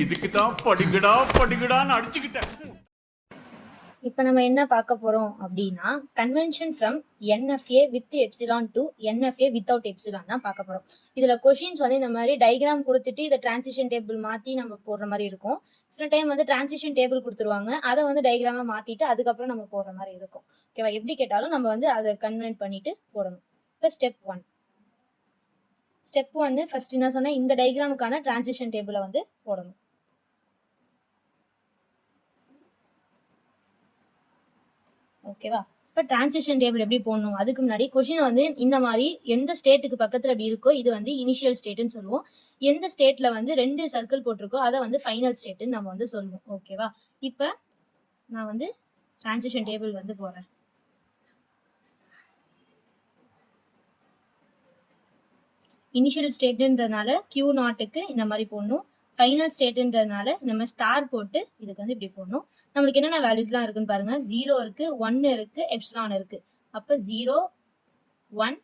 இதுக்கு தான் படிக்கடா படிக்கடான்னு அடிச்சுக்கிட்டேன். இப்போ நம்ம என்ன பார்க்க போறோம் அப்படின்னா convention from NFA with epsilon to NFA without epsilon தான் பார்க்க போறோம். இதுல கொஷின்ஸ் வந்து இந்த மாதிரி டயக்ராம் கொடுத்துட்டு இதை டிரான்சிஷன் டேபிள் மாத்தி நம்ம போடுற மாதிரி இருக்கும். சில டைம் வந்து டிரான்சிஷன் டேபிள் கொடுத்துருவாங்க, அதை வந்து டயக்ராமா மாத்திட்டு அதுக்கப்புறம் நம்ம போடுற மாதிரி இருக்கும். ஓகேவா? எப்படி கேட்டாலும் நம்ம வந்து அதை கன்வெர்ட் பண்ணிட்டு போடணும். இப்போ ஸ்டெப் ஒன் ஃபர்ஸ்ட் என்ன சொன்னா, இந்த டயக்ராமுக்கான டிரான்சிஷன் டேபிளை வந்து போடணும். ஓகேவா? இப்போ டிரான்சிஷன் டேபிள் எப்படி போடணும், அதுக்கு முன்னாடி கொஷின் வந்து இந்த மாதிரி எந்த ஸ்டேட்டுக்கு பக்கத்தில் அப்படி இருக்கோ இது வந்து இனிஷியல் ஸ்டேட்டுன்னு சொல்லுவோம். எந்த ஸ்டேட்ல வந்து 2 சர்க்கிள் போட்டிருக்கோ அதை வந்து ஃபைனல் ஸ்டேட்டுன்னு நம்ம வந்து சொல்லுவோம். ஓகேவா? இப்போ நான் வந்து டிரான்சிஷன் டேபிள் வந்து போடுறேன். இனிஷியல் ஸ்டேட்டுன்றதுனால கியூ நாட்டுக்கு இந்த மாதிரி போடணும். ஃபைனல் ஸ்டேட்டுன்றதுனால நம்ம ஸ்டார் போட்டு இதுக்கு வந்து இப்படி போடணும். நம்மளுக்கு என்னென்ன வேல்யூஸ்லாம் இருக்குன்னு பாருங்க. 0 இருக்கு, 1 இருக்கு, எப்சிலான் இருக்கு. அப்போ 0, 1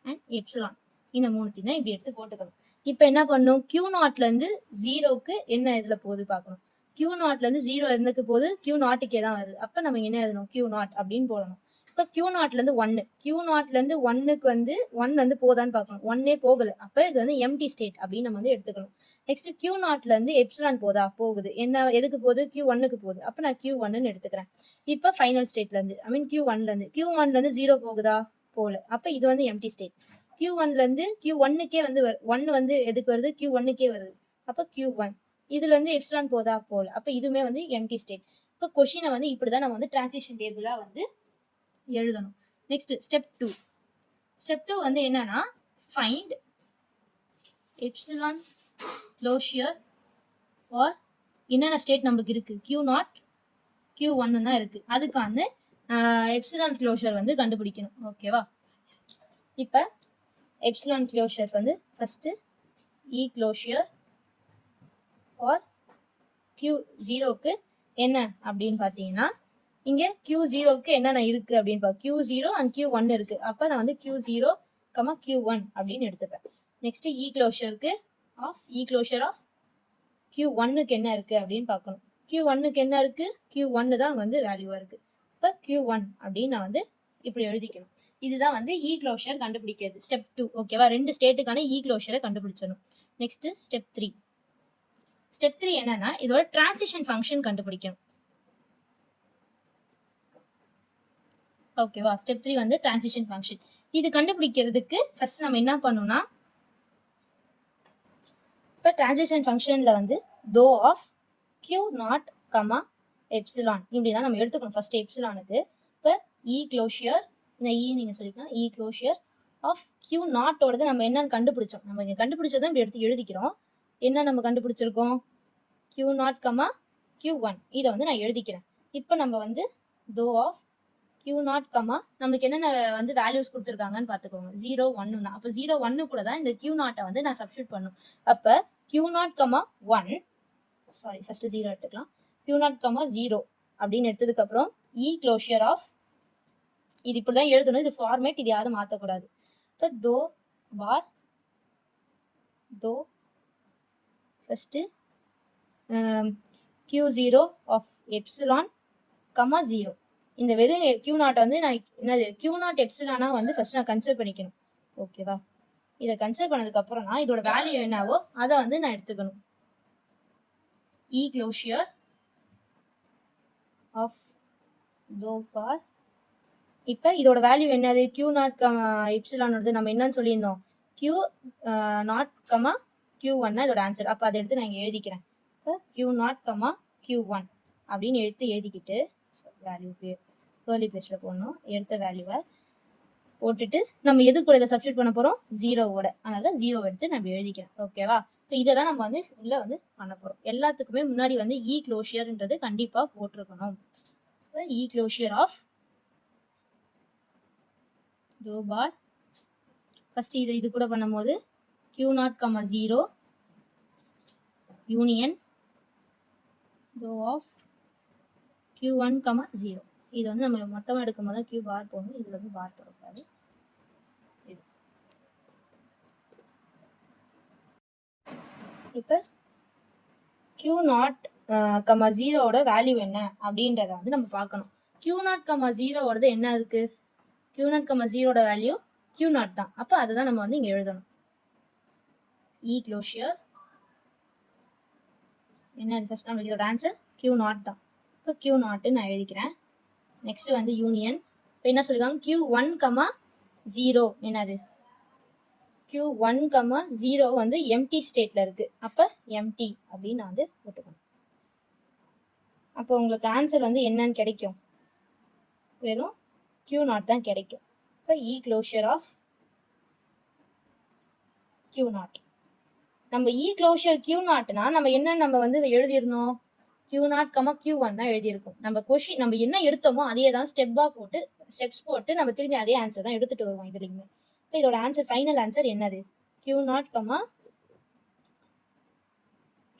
அண்ட் எப்சிலான் இந்த மூணுத்தையும் தான் இப்படி எடுத்து போட்டுக்கணும். இப்போ என்ன பண்ணும், கியூ நாட்ல இருந்து 0க்கு என்ன இதுல போகுது பார்க்கணும். கியூ நாட்ல இருந்து 0 இருந்துக்கு போகுது, கியூ நாட்டுக்கே தான் வருது. அப்போ நம்ம என்ன எழுதணும், கியூ நாட் அப்படின்னு போடணும். இப்போ கியூ நாட்ல இருந்து 1, கியூ நாட்ல இருந்து 1க்கு வந்து 1 வந்து போதான்னு பார்க்கணும். 1ஏ போகல, அப்போ இது வந்து எம்டி ஸ்டேட் அப்படின்னு நம்ம வந்து எடுத்துக்கணும். நெக்ஸ்ட் கியூ நாட்ல இருந்து எப்சிலான் போகுது. என்ன எதுக்கு போகுது, கியூ 1க்கு போகுது. அப்போ நான் கியூ 1ன்னு எடுத்துக்கிறேன். இப்போ ஃபைனல் ஸ்டேட்ல இருந்து கியூ 1ல இருந்து 0 போகுதா, போகல. அப்போ இது வந்து எம்டி ஸ்டேட். கியூ 1ல இருந்து கியூ 1க்கே வந்து 1 வந்து எதுக்கு வருது, கியூ 1க்கே வருது. அப்போ கியூ 1 இதுல இருந்து எப்சிலான் போதா, போகல. அப்போ இதுவுமே வந்து எம்டி ஸ்டேட். இப்போ கொஸ்டினை வந்து இப்படிதான் நம்ம வந்து டிரான்சிஷன் டேபிளா வந்து எழுதணும். நெக்ஸ்ட் ஸ்டெப் 2 வந்து என்னன்னா, ஃபைண்ட் எப்சிலான் க்ளோஷர் ஃபார் என்னென்ன ஸ்டேட் நம்மளுக்கு இருக்கு, கியூ நாட், கியூ 1 தான் இருக்கு. அதுக்கு வந்து எப்சிலான் க்ளோஷர் வந்து கண்டுபிடிக்கணும். ஓகேவா? இப்போ எப்சிலான் க்ளோஷர் வந்து first E closure for Q 0க்கு என்ன அப்படின்னு பார்த்தீங்கன்னா, இங்கே கியூ 0க்கு என்னென்ன இருக்கு அப்படின்னு கியூ 0 அண்ட் கியூ 1 இருக்கு. அப்போ நான் வந்து கியூ 0, கியூ 1 அப்படின்னு எடுத்துப்பேன். Next E closure of Q 1க்கு என்ன இருக்கு அப்படின்னு பார்க்கணும். கியூ 1க்கு என்ன இருக்கு, கியூ 1 தான் வந்து வேல்யூவா இருக்கு. இப்போ கியூ 1 அப்படின்னு நான் வந்து இப்படி எழுதிக்கணும். இதுதான் வந்து இ க்ளோஷர் கண்டுபிடிக்கிறது. ஸ்டெப் 2. ஓகேவா? 2 ஸ்டேட்டுக்கான இ க்ளோஷரை கண்டுபிடிச்சிடணும். நெக்ஸ்ட் ஸ்டெப் 3 என்னன்னா, இதோட டிரான்சிஷன் ஃபங்க்ஷன் கண்டுபிடிக்கணும். ஓகேவா? ஸ்டெப் 3 வந்து டிரான்சிஷன் ஃபங்க்ஷன். இது கண்டுபிடிக்கிறதுக்கு ஃபர்ஸ்ட் நம்ம என்ன பண்ணணும்னா, இப்போ டிரான்சிஷன் ஃபங்க்ஷன்ல வந்து தோ of Q naught comma epsilon இப்படிதான் நம்ம எடுத்துக்கணும். ஃபர்ஸ்ட் எப்சிலானுக்கு இப்போ இ க்ளோஷர், இந்த இ நீங்க சொல்லிக்கலாம், இ க்ளோஷர் ஆஃப் கியூ நாட்டோடது நம்ம என்னன்னு கண்டுபிடிச்சோம். நம்ம இங்க கண்டுபிடிச்சதும் இப்படி எடுத்து எழுதிக்கிறோம். என்ன நம்ம கண்டுபிடிச்சிருக்கோம், கியூ நாட் கமா கியூ 1 இதை வந்து நான் எழுதிக்கிறேன். இப்போ நம்ம வந்து தோ ஆஃப் கியூ நாட் கமா நம்மளுக்கு என்னென்ன வந்து வேல்யூஸ் கொடுத்துருக்காங்கன்னு பார்த்துக்கோங்க. 0, 1 தான். அப்போ 0, 1 கூட தான் இந்த கியூ நாட்டை வந்து நான் சப்ஸ்டியூட் பண்ணும். அப்போ Q naught comma 1, sorry first 0 எடுத்துக்கலாம். கியூ நாட் கமா 0 அப்படின்னு எடுத்ததுக்கு அப்புறம் இ க்ளோஷர் ஆஃப், இது இப்படிதான் எழுதணும், இது ஃபார்மேட், இது யாரும் மாற்றக்கூடாது. இப்போ தோ first Q 0 of epsilon comma 0. இந்த வெறும் கியூ நாட் வந்து நான் என்னது கியூ நாட் எப்சிலானா வந்து ஃபர்ஸ்ட் நான் கன்சிடர் பண்ணிக்கணும். ஓகேவா? இதை கன்சிடர் பண்ணதுக்கு அப்புறம் தான் இதோட வேல்யூ என்னவோ அதை வந்து நான் எடுத்துக்கணும். இ க்ளோஷர் ஆஃப் தோ பார், இப்போ இதோட வேல்யூ என்னது, கியூ நாட் எப்சிலானோடது நம்ம என்னன்னு சொல்லியிருந்தோம், கியூ நாட் கமா கியூ 1 தான் இதோட ஆன்சர். அப்போ அதை எடுத்து நான் இங்கே எழுதிக்கிறேன். இப்போ கியூ நாட் கமா கியூ 1 அப்படின்னு எழுதிக்கிட்டு வேல்யூ கேர்லி பேஸ்ல போடணும். எடுத்த வேல்யூவை போட்டுட்டு நம்ம எது கூட இதை சப்ஸ்டியூட் பண்ண போறோம், 0வோட. அதனால 0 எடுத்து நம்ம எழுதிக்கிறேன். ஓகேவா? இப்போ இதை தான் நம்ம வந்து உள்ள வந்து பண்ண போறோம். எல்லாத்துக்குமே முன்னாடி வந்து இ க்ளோஷர்ன்றது கண்டிப்பா போட்டிருக்கணும். இ க்ளோஷர் ஆஃப் தோ பார் ஃபர்ஸ்ட் இது கூட பண்ணும்போது கியூ நாட் கமா 0 யூனியன் தோ ஆஃப் கியூ 1 கமா 0. இது வந்து நம்ம மொத்தமாக எடுக்கும் போது கியூ பார் போகணும், இதுல வந்து பார் போடக்கூடாது. இப்போ Q நாட் கமா ஜீரோவோட வேல்யூ என்ன அப்படின்றத வந்து நம்ம பார்க்கணும். Q நாட் கமா ஜீரோவோடது என்ன இருக்கு? Q நாட் கமா ஜீரோட வேல்யூ Q நாட் தான். அப்போ அதுதான் நம்ம வந்து இங்க எழுதணும். E க்ளோஷர் என்ன ஃபர்ஸ்ட் நம்மளுக்கு இதோட ஆன்சர் Q நாட் தான். இப்போ Q நாட் நான் எழுதிக்கிறேன். நெக்ஸ்ட் வந்து யூனியன். இப்போ என்ன சொல்லிருக்காங்க? Q1 கமா 0 என்னது? Q1 கமா 0 வந்து எம்டி ஸ்டேட்ல இருக்கு. அப்ப எம்டி அப்படின்னு நான் வந்து போட்டுக்கணும். அப்போ உங்களுக்கு ஆன்சர் வந்து என்னன்னு கிடைக்கும்? வெறும் Q நாட் தான் கிடைக்கும். இப்போ E closure of Q naught. நம்ம E க்ளோஷர் Q நாட்னா நம்ம என்ன நம்ம வந்து எழுதிருந்தோம்? Q நாட் கமா Q1 தான் எழுதியிருக்கோம். நம்ம கொஷின் நம்ம என்ன எடுத்தோமோ அதே தான் ஸ்டெப்ஸ் போட்டு நம்ம திரும்பி அதே ஆன்சர் தான் எடுத்துட்டு வருவோம் இதுலயுமே. இப்போ இதோட ஆன்சர் ஃபைனல் ஆன்சர் என்னது? Q நாட் கமா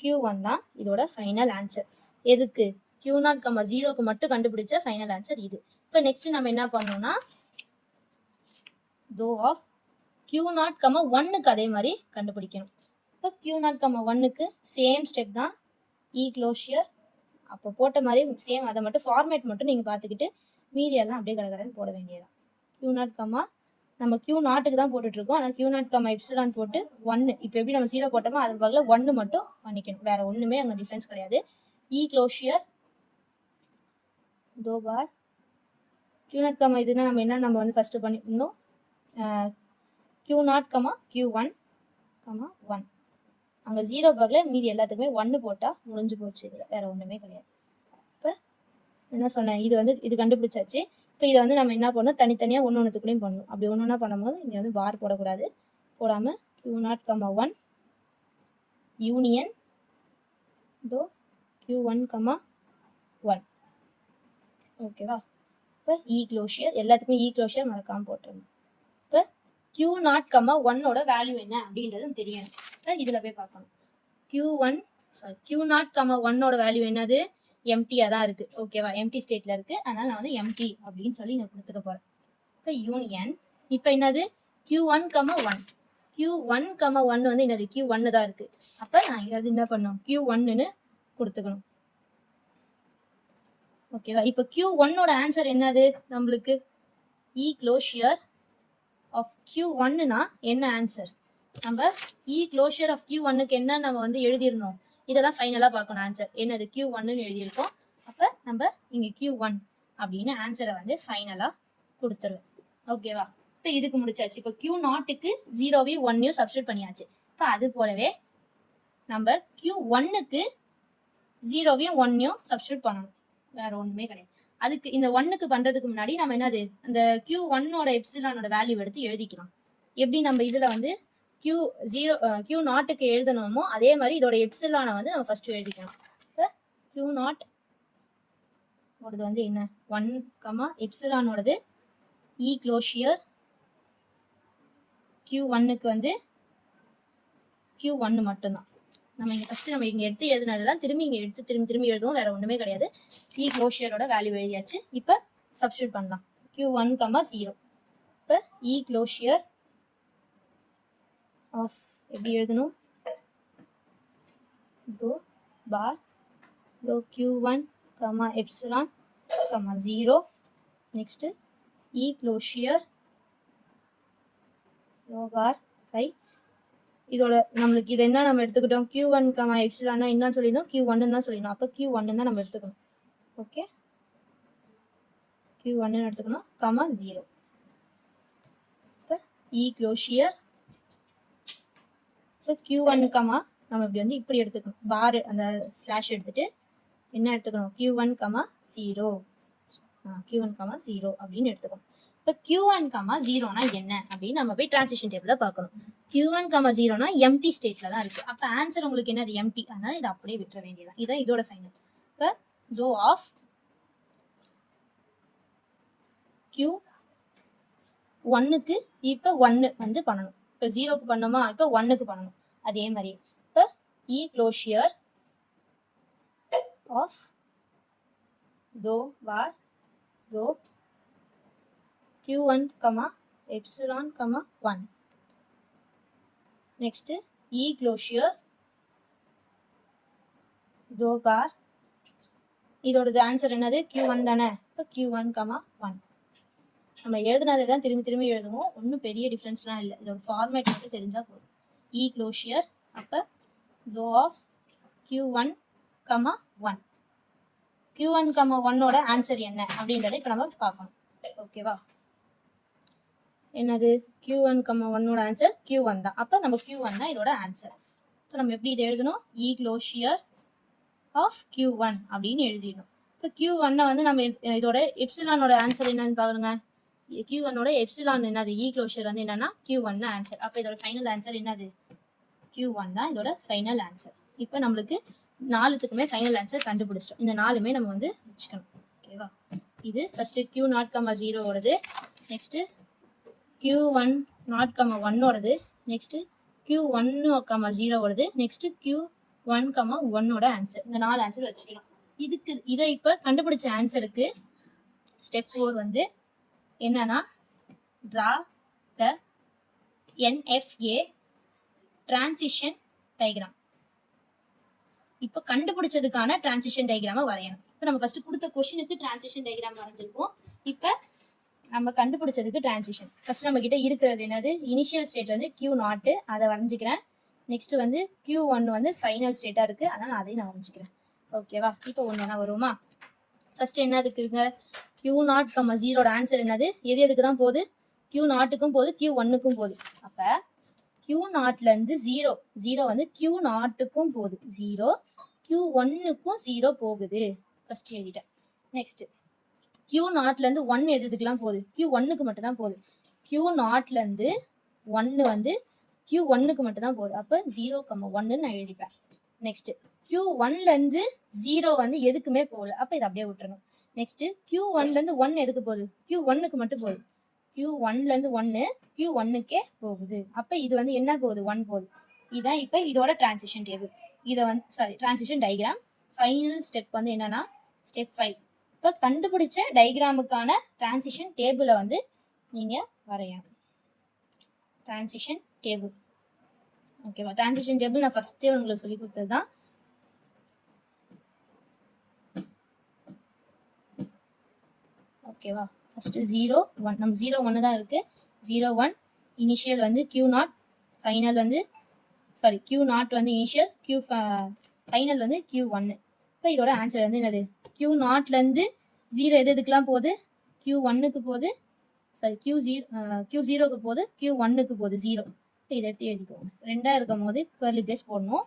Q1 தான் இதோட ஃபைனல் ஆன்சர். எதுக்கு? Q நாட் கமா 0க்கு மட்டும் கண்டுபிடிச்ச ஃபைனல் ஆன்சர் இது. இப்போ நெக்ஸ்ட் நம்ம என்ன பண்ணோம்னா தோ ஆஃப் Q நாட் கமா 1க்கு அதே மாதிரி கண்டுபிடிக்கணும். இப்போ Q நாட் கமா 1க்கு சேம் ஸ்டெப் தான் E க்ளோஷர். அப்போ போட்ட மாதிரி சேம் அதை மட்டும் ஃபார்மேட் மட்டும் நீங்கள் பார்த்துக்கிட்டு மீதி எல்லாம் அப்படியே கடகடன்னு போட வேண்டியதான். Q நாட் கமா நம்ம Q நாட்டுக்கு தான் போட்டுட்டு இருக்கோம். ஆனால் Q நாட் கமா எப்சிலான் போட்டு 1. இப்போ எப்படி நம்ம 0 போட்டோமோ அது பதில் 1 மட்டும் பண்ணிக்கணும். வேற ஒண்ணுமே அங்கே டிஃபரன்ஸ் கிடையாது. E க்ளோஷர் தோ பார் Q நாட் கமா இதுனா நம்ம வந்து ஃபர்ஸ்ட் பண்ணிருந்தோம். Q naught comma Q1 comma 1. அங்கே 0 பதில் மீதி எல்லாத்துக்குமே 1 போட்டால் முடிஞ்சு போச்சு. இதில் வேற ஒன்றுமே கிடையாது. இப்போ என்ன சொன்னேன்? இது கண்டுபிடிச்சாச்சு. இப்போ இதை வந்து நம்ம என்ன பண்ணணும்? தனித்தனியாக ஒன்றுத்துக்குள்ளேயும் பண்ணணும். அப்படி ஒன்று பண்ணும்போது இங்கே வந்து பார் போடக்கூடாது. போடாமல் Q நாட் கமா 1 யூனியன் தோ Q1 கமா 1. ஓகேவா? இப்போ E க்ளோஷர் எல்லாத்துக்குமே E க்ளோஷர் மறக்காமல் போட்டுருணும். இப்போ Q நாட் கமா 1ஓட வேல்யூ என்ன அப்படின்றது தெரியணும். இப்போ இதில் போய் பார்க்கணும். Q நாட் கமா 1ஓட வேல்யூ என்னது? எம்டியா தான் இருக்கு. ஓகேவா? எம்டி ஸ்டேட்ல இருக்கு. அதனால நான் வந்து எம்டி அப்படின்னு சொல்லி நான் கொடுத்துக்க போறேன். இப்போ யூனியன் இப்போ என்னது? Q1 comma 1. Q1 கமா 1 வந்து என்னது? Q1 தான் இருக்கு. அப்போ நான் இங்க என்ன பண்ணணும்? Q1ன்னு கொடுத்துக்கணும். ஓகேவா? இப்போ Q1ஓட ஆன்சர் என்னது நம்மளுக்கு? E க்ளோஷர் ஆஃப் Q1னா என்ன ஆன்சர்? நம்ம E க்ளோஷர் ஆஃப் Q1க்கு என்ன நம்ம வந்து எழுதிருந்தோம்? இதை தான் ஃபைனலாக பார்க்கணும். ஆன்சர் என்னது? Q1ன்னு எழுதியிருக்கோம். அப்போ நம்ம இங்கே Q1 அப்படின்னு ஆன்சரை வந்து ஃபைனலாக கொடுத்துருவோம். ஓகேவா? இப்போ இதுக்கு முடிச்சாச்சு. இப்போ Q நாட்டுக்கு 0வையும் 1ஐயும் சப்ஸ்டியூட் பண்ணியாச்சு. இப்போ அது போலவே நம்ம Q1க்கு 0வையும் 1ஐயும் சப்ஸ்டியூட் பண்ணணும். வேற ஒன்றுமே கிடையாது. அதுக்கு இந்த 1க்கு பண்றதுக்கு முன்னாடி நம்ம என்னது? அந்த Q1ஓட எப்சிலானோட வேல்யூ எடுத்து எழுதிக்கலாம். எப்படி நம்ம இதுல வந்து Q நாட்டுக்கு எழுதணுமோ அதே மாதிரி இதோட எப்சிலானை வந்து நம்ம ஃபர்ஸ்ட் எழுதிக்கலாம். இப்போ Q நாட் ஓடது வந்து என்ன? 1 கமா எப்சிலானோடது E க்ளோஷியர் Q1க்கு வந்து Q1 மட்டும்தான். நம்ம இங்க ஃபர்ஸ்ட் நம்ம இங்க எடுத்து எழுதுனதெல்லாம் திரும்பி இங்க எடுத்து திரும்பி எழுதுவோம். வேற ஒண்ணுமே கிடையாது. E க்ளோஷியரோட வேல்யூ எழுதியாச்சு. இப்போ சப்ஸ்டியூட் பண்ணலாம். Q1 comma 0. இப்போ E க்ளோஷியர் ஆஃப் எப்படி எழுதணும்? go bar go Q1 comma epsilon comma 0. Next E closure go bar by இதோட நம்மளுக்கு இது என்ன நம்ம எடுத்துக்கிட்டோம்? Q1 கமா எப்சிலானா என்ன சொல்லியிருந்தோம்? Q1 தான் சொல்லியிருந்தோம். அப்போ Q1 தான் நம்ம எடுத்துக்கணும். ஓகே, Q1 எடுத்துக்கணும் கமா 0. இப்போ E க்ளோஷியர் இப்போ Q1 கமா நம்ம இப்படி வந்து இப்படி எடுத்துக்கணும். பார் அந்த ஸ்லாஷ் எடுத்துட்டு என்ன எடுத்துக்கணும்? Q1 கமா 0 Q1 கமா 0 அப்படின்னு எடுத்துக்கணும். இப்போ Q1 கமா 0னா என்ன அப்படின்னு நம்ம போய் டிரான்சிஷன் டேபிள்ல பார்க்கணும். Q1 கமா 0னா எம்டி ஸ்டேட்ல தான் இருக்கு. அப்போ ஆன்சர் உங்களுக்கு என்னது? எம்டி. அதனால இதை அப்படியே விட்டுற வேண்டியதான். இதான் இதோட ஃபைனல். இப்போ ரோ ஆஃப் Q1க்கு இப்போ 1 வந்து பண்ணணும். இப்போ 0க்கு பண்ணோமா? இப்போ 1க்கு பண்ணணும். அதே மாதிரி இப்போ E closure of rho bar rho Q1 comma epsilon comma 1. Next E closure rho bar இதோட ஆன்சர் என்னது Q1 தானே. இப்போ Q1, 1 நம்ம எழுதுனதை தான் திரும்பி திரும்பி எழுதுவோம். ஒன்றும் பெரிய டிஃப்ரென்ஸ்லாம் இல்லை. இதோட ஃபார்மேட் மட்டும் தெரிஞ்சால் போதும். இ க்ளோஷியர் அப்போ ரோ ஆஃப் Q1, 1 Q1, 1ஓட ஆன்சர் என்ன அப்படின்றத இப்போ நம்ம பார்க்கணும். ஓகேவா, என்னது Q1, 1ஓட ஆன்சர் Q1 தான். அப்போ நம்ம Q1 தான் இதோட ஆன்சர். இப்போ நம்ம எப்படி இதை எழுதணும், இ க்ளோஷியர் ஆஃப் Q1 அப்படின்னு எழுதிடணும். இப்போ Q1 வந்து நம்ம இதோட எப்சிலானோட ஆன்சர் என்னன்னு பாருங்க. Q1ஓட எப்சிலான் என்னது, இ க்ளோஷர் வந்து என்னன்னா Q1 தான் ஆன்சர். அப்போ இதோட ஃபைனல் ஆன்சர் என்னது, Q1 தான் இதோட ஃபைனல் ஆன்சர். இப்போ நம்மளுக்கு 4த்துக்குமே ஃபைனல் ஆன்சர் கண்டுபிடிச்சிட்டோம். இந்த 4மே நம்ம வந்து வச்சுக்கணும். ஓகேவா, இது ஃபர்ஸ்ட் Q0, 0ஓடது, நெக்ஸ்ட் Q1, 1ஓடது, நெக்ஸ்ட் Q1, 0ஓடது, நெக்ஸ்ட் Q1, 1ஓட ஆன்சர். இந்த 4 ஆன்சர் வச்சுக்கலாம். இதை இப்போ கண்டுபிடிச்ச ஆன்சருக்கு ஸ்டெப் 4 வந்து என்னன்னா draw the NFA transition diagram. இப்போ கண்டுபிடிச்சதுக்கான டிரான்சிஷன் டயக்ராமை வரையணும். இப்போ நம்ம ஃபர்ஸ்ட் கொடுத்த கொஸ்டினுக்கு டிரான்சிஷன் டயக்ராம் வரைஞ்சிருப்போம். இப்போ நம்ம கண்டுபிடிச்சதுக்கு டிரான்சிஷன் ஃபர்ஸ்ட் நம்ம கிட்ட இருக்கிறது என்னது, இனிஷியல் ஸ்டேட் வந்து Q0, அதை வரைஞ்சிக்கிறேன். நெக்ஸ்ட் வந்து Q1 வந்து ஃபைனல் ஸ்டேட்டா இருக்கு, அதனால அதையும் நான் வரைஞ்சிக்கிறேன். ஓகேவா, இப்போ ஒன்று வருமா. ஃபர்ஸ்ட் என்ன இருக்குங்க, Q0, 0ஓட ஆன்சர் என்னது, எதுக்கு தான் போகுது, Q0க்கும் போகுது, Q1க்கும் போகுது. அப்போ Q0லேருந்து 0 வந்து Q0க்கும் போகுது, 0 Q1க்கும் 0 போகுது. ஃபர்ஸ்ட் எழுதிட்டேன். நெக்ஸ்ட் Q0லேருந்து 1 எதுக்கெல்லாம் போகுது, Q1க்கு மட்டும் தான் போகுது. Q0லேருந்து 1 வந்து Q1க்கு மட்டும் தான் போகுது. அப்போ 0, 1 நான் எழுதிப்பேன். நெக்ஸ்ட் Q1லேருந்து 0 வந்து எதுக்குமே போகல, அப்போ இதை அப்படியே விட்டுறணும். நெக்ஸ்ட் Q1லேருந்து 1 எதுக்கு போகுது, Q1க்கு மட்டும் போகுது. Q1லேருந்து 1 Q1க்கே போகுது. அப்போ இது வந்து என்ன போகுது, 1 போகுது. இதுதான் இப்போ இதோட டிரான்சிஷன் டேபிள். இதை வந்து டிரான்சிஷன் டயக்ராம். ஃபைனல் ஸ்டெப் வந்து என்னன்னா ஸ்டெப் 5. இப்போ கண்டுபிடிச்ச டயக்ராமுக்கான டிரான்சிஷன் டேபிளை வந்து நீங்கள் வரையணும். Transition table. ஓகேவா, டிரான்சிஷன் டேபிள் நான் ஃபர்ஸ்டே உங்களுக்கு சொல்லி கொடுத்தது தான். ஓகேவா, ஃபர்ஸ்ட் 0, 1 நம்ம 0, 1 தான் இருக்கு. 0, 1 இனிஷியல் வந்து Q0, ஃபைனல் வந்து Q0 வந்து இனிஷியல், ஃபைனல் வந்து Q1. இப்போ இதோட ஆன்சர் வந்து என்னது, Q0லேருந்து 0 எதுக்கெல்லாம் போகுது, Q1க்கு போகுது, Q0க்கு போகுது, Q1க்கு போகுது 0. இப்போ இதை எடுத்து எழுதிக்கோங்க. 2 இருக்கும் போது கர்லி பிரேஸ் போடணும்.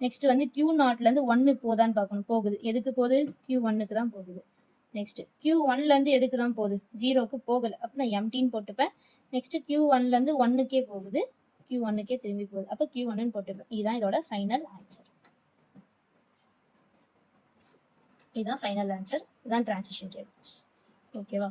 நெக்ஸ்ட் வந்து Q0லேருந்து 1 போதான்னு பார்க்கணும், போகுது. எதுக்கு போகுது, Q1க்கு தான் போகுது. நெக்ஸ்ட் Q1லேருந்து எதுக்கு தான் போகுது, 0க்கு போகலை. அப்போ நான் எம்டின்னு போட்டுப்பேன். நெக்ஸ்ட் Q1லேருந்து 1க்கே போகுது, Q1க்கே திரும்பி போகுது. அப்போ Q1ன்னு போட்டுப்பேன். இதுதான் இதோட ஃபைனல் ஆன்சர். இதுதான் ஃபைனல் ஆன்சர். இதுதான் டிரான்சிஷன் டேபிள்ஸ். ஓகேவா.